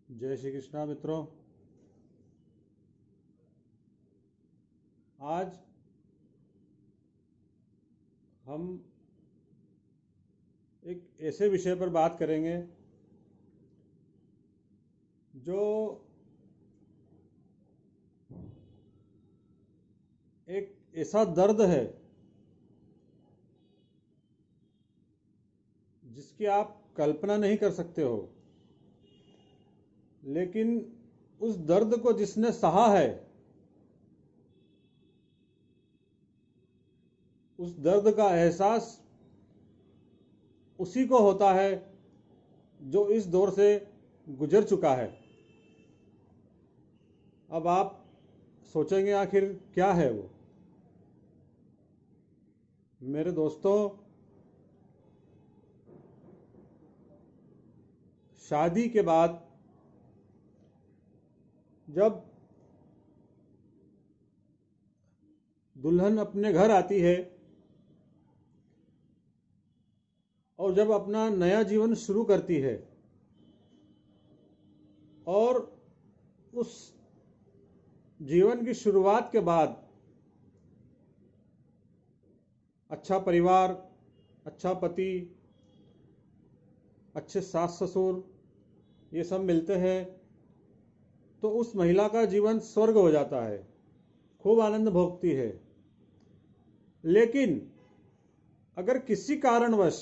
जय श्री कृष्णा मित्रों। आज हम एक ऐसे विषय पर बात करेंगे जो एक ऐसा दर्द है जिसकी आप कल्पना नहीं कर सकते हो, लेकिन उस दर्द को जिसने सहा है उस दर्द का एहसास उसी को होता है जो इस दौर से गुजर चुका है। अब आप सोचेंगे आखिर क्या है वो। मेरे दोस्तों, शादी के बाद जब दुल्हन अपने घर आती है और जब अपना नया जीवन शुरू करती है और उस जीवन की शुरुआत के बाद अच्छा परिवार, अच्छा पति, अच्छे सास ससुर ये सब मिलते हैं तो उस महिला का जीवन स्वर्ग हो जाता है, खूब आनंद भोगती है। लेकिन अगर किसी कारणवश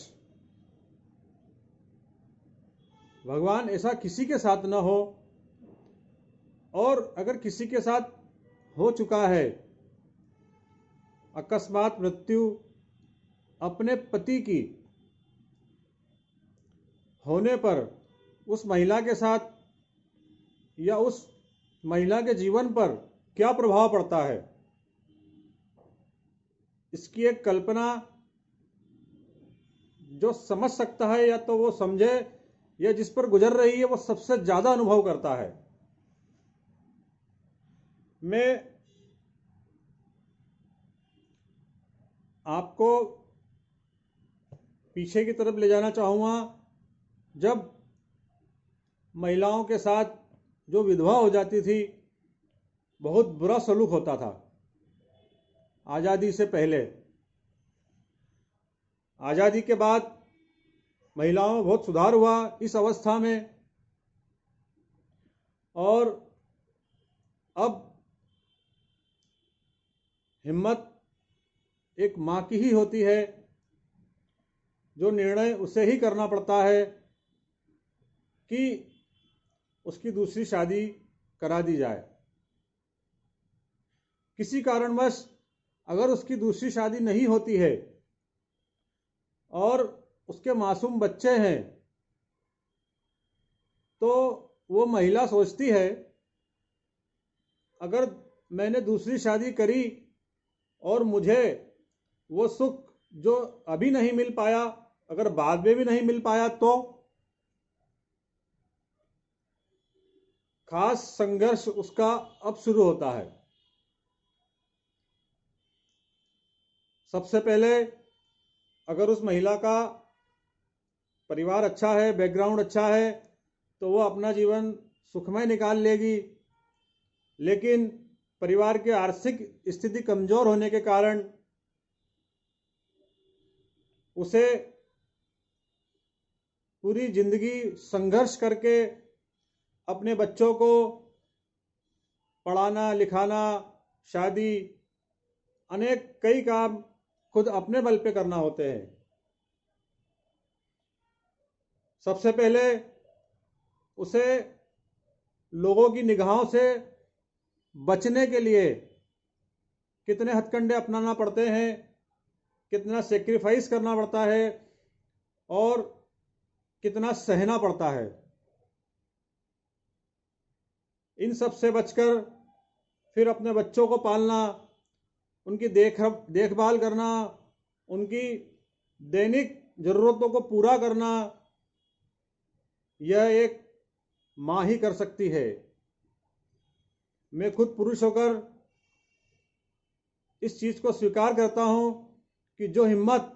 भगवान ऐसा किसी के साथ न हो और अगर किसी के साथ हो चुका है, अकस्मात मृत्यु अपने पति की होने पर उस महिला के साथ या उस महिला के जीवन पर क्या प्रभाव पड़ता है, इसकी एक कल्पना जो समझ सकता है या तो वो समझे या जिस पर गुजर रही है वो सबसे ज्यादा अनुभव करता है। मैं आपको पीछे की तरफ ले जाना चाहूँगा, जब महिलाओं के साथ जो विधवा हो जाती थी बहुत बुरा सलूक होता था। आज़ादी से पहले, आज़ादी के बाद महिलाओं में बहुत सुधार हुआ इस अवस्था में, और अब हिम्मत एक माँ की ही होती है, जो निर्णय उसे ही करना पड़ता है कि उसकी दूसरी शादी करा दी जाए। किसी कारणवश अगर उसकी दूसरी शादी नहीं होती है और उसके मासूम बच्चे हैं तो वो महिला सोचती है अगर मैंने दूसरी शादी करी और मुझे वो सुख जो अभी नहीं मिल पाया अगर बाद में भी नहीं मिल पाया तो खास संघर्ष उसका अब शुरू होता है। सबसे पहले अगर उस महिला का परिवार अच्छा है, बैकग्राउंड अच्छा है, तो वो अपना जीवन सुखमय निकाल लेगी। लेकिन परिवार की आर्थिक स्थिति कमजोर होने के कारण उसे पूरी जिंदगी संघर्ष करके अपने बच्चों को पढ़ाना लिखाना, शादी, अनेक कई काम खुद अपने बल पे करना होते हैं। सबसे पहले उसे लोगों की निगाहों से बचने के लिए कितने हथकंडे अपनाना पड़ते हैं, कितना सेक्रीफाइस करना पड़ता है और कितना सहना पड़ता है। इन सब से बचकर फिर अपने बच्चों को पालना, उनकी देखभाल करना, उनकी दैनिक जरूरतों को पूरा करना, यह एक माँ ही कर सकती है। मैं खुद पुरुष होकर इस चीज को स्वीकार करता हूं कि जो हिम्मत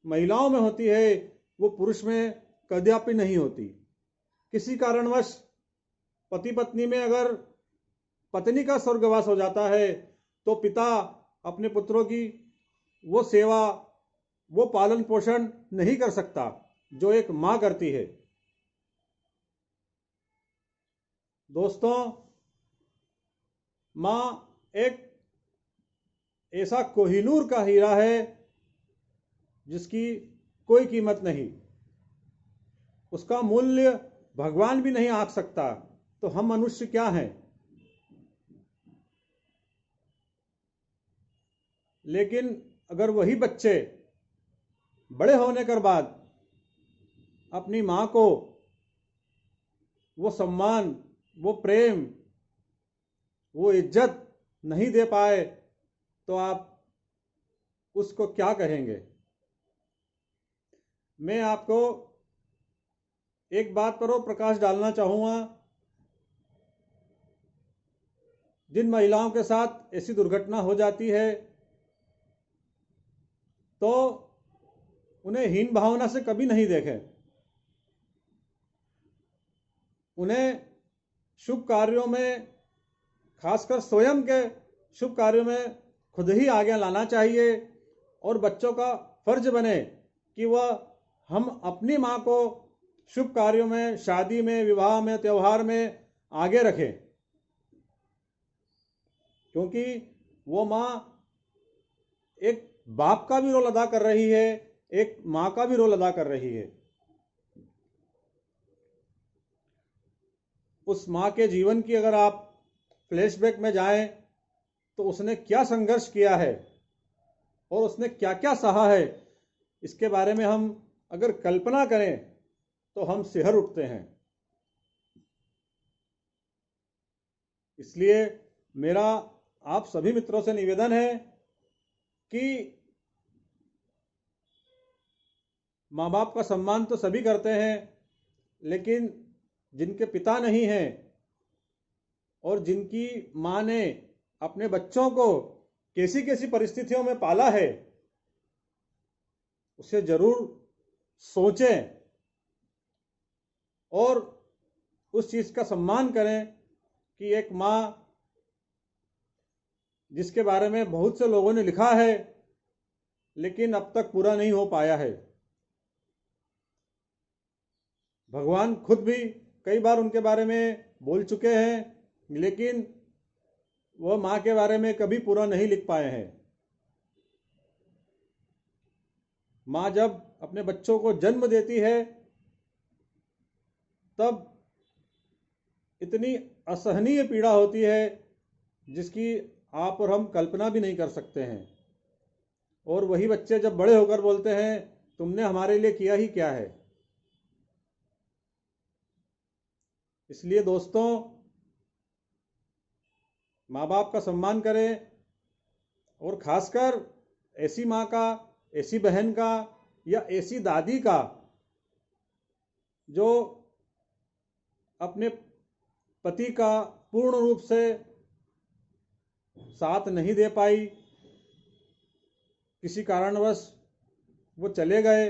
महिलाओं में होती है वो पुरुष में कदापि नहीं होती। किसी कारणवश पति पत्नी में अगर पत्नी का स्वर्गवास हो जाता है तो पिता अपने पुत्रों की वो सेवा, वो पालन पोषण नहीं कर सकता जो एक माँ करती है। दोस्तों, माँ एक ऐसा कोहिनूर का हीरा है जिसकी कोई कीमत नहीं, उसका मूल्य भगवान भी नहीं आंक सकता, तो हम मनुष्य क्या हैं। लेकिन अगर वही बच्चे बड़े होने के बाद अपनी माँ को वो सम्मान, वो प्रेम, वो इज्जत नहीं दे पाए तो आप उसको क्या कहेंगे। मैं आपको एक बात पर और प्रकाश डालना चाहूँगा। जिन महिलाओं के साथ ऐसी दुर्घटना हो जाती है तो उन्हें हीन भावना से कभी नहीं देखें। उन्हें शुभ कार्यों में, खासकर स्वयं के शुभ कार्यों में खुद ही आगे लाना चाहिए और बच्चों का फर्ज बने कि वह हम अपनी माँ को शुभ कार्यों में, शादी में, विवाह में, त्यौहार में आगे रखें, क्योंकि वो माँ एक बाप का भी रोल अदा कर रही है, एक माँ का भी रोल अदा कर रही है। उस माँ के जीवन की अगर आप फ्लैशबैक में जाएं तो उसने क्या संघर्ष किया है और उसने क्या क्या सहा है, इसके बारे में हम अगर कल्पना करें तो हम सिहर उठते हैं। इसलिए मेरा आप सभी मित्रों से निवेदन है कि माँ बाप का सम्मान तो सभी करते हैं, लेकिन जिनके पिता नहीं हैं और जिनकी माँ ने अपने बच्चों को कैसी कैसी परिस्थितियों में पाला है, उसे जरूर सोचें और उस चीज़ का सम्मान करें कि एक माँ जिसके बारे में बहुत से लोगों ने लिखा है लेकिन अब तक पूरा नहीं हो पाया है। भगवान खुद भी कई बार उनके बारे में बोल चुके हैं, लेकिन वह माँ के बारे में कभी पूरा नहीं लिख पाए हैं। माँ जब अपने बच्चों को जन्म देती है तब इतनी असहनीय पीड़ा होती है जिसकी आप और हम कल्पना भी नहीं कर सकते हैं। और वही बच्चे जब बड़े होकर बोलते हैं तुमने हमारे लिए किया ही क्या है। इसलिए दोस्तों, माँ बाप का सम्मान करें और खासकर ऐसी माँ का, ऐसी बहन का या ऐसी दादी का जो अपने पति का पूर्ण रूप से साथ नहीं दे पाई, किसी कारणवश वो चले गए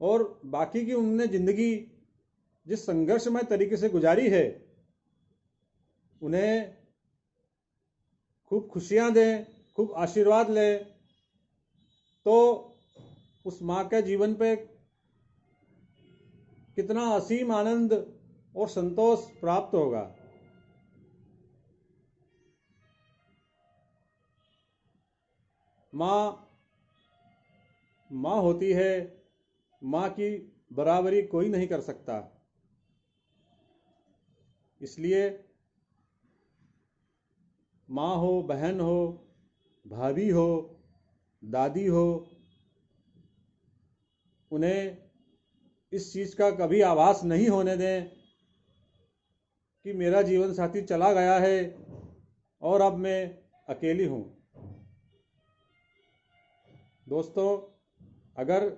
और बाकी की उन्होंने ज़िंदगी जिस संघर्षमय तरीके से गुजारी है, उन्हें खूब खुशियाँ दें, खूब आशीर्वाद लें, तो उस माँ के जीवन पे कितना असीम आनंद और संतोष प्राप्त होगा। माँ माँ होती है, माँ की बराबरी कोई नहीं कर सकता। इसलिए माँ हो, बहन हो, भाभी हो, दादी हो, उन्हें इस चीज़ का कभी आभास नहीं होने दें कि मेरा जीवन साथी चला गया है और अब मैं अकेली हूँ। दोस्तों, अगर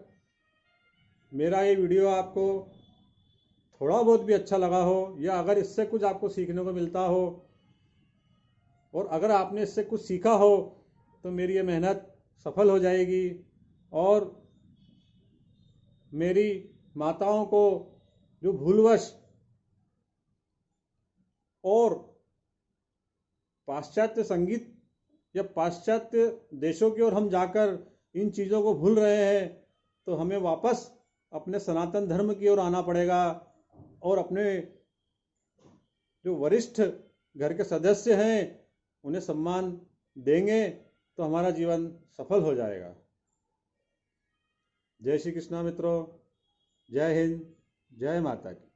मेरा ये वीडियो आपको थोड़ा बहुत भी अच्छा लगा हो या अगर इससे कुछ आपको सीखने को मिलता हो और अगर आपने इससे कुछ सीखा हो तो मेरी ये मेहनत सफल हो जाएगी और मेरी माताओं को जो भूलवश और पाश्चात्य संगीत या पाश्चात्य देशों की ओर हम जाकर इन चीज़ों को भूल रहे हैं, तो हमें वापस अपने सनातन धर्म की ओर आना पड़ेगा और अपने जो वरिष्ठ घर के सदस्य हैं उन्हें सम्मान देंगे तो हमारा जीवन सफल हो जाएगा। जय श्री कृष्णा मित्रों, जय हिंद, जय माता की।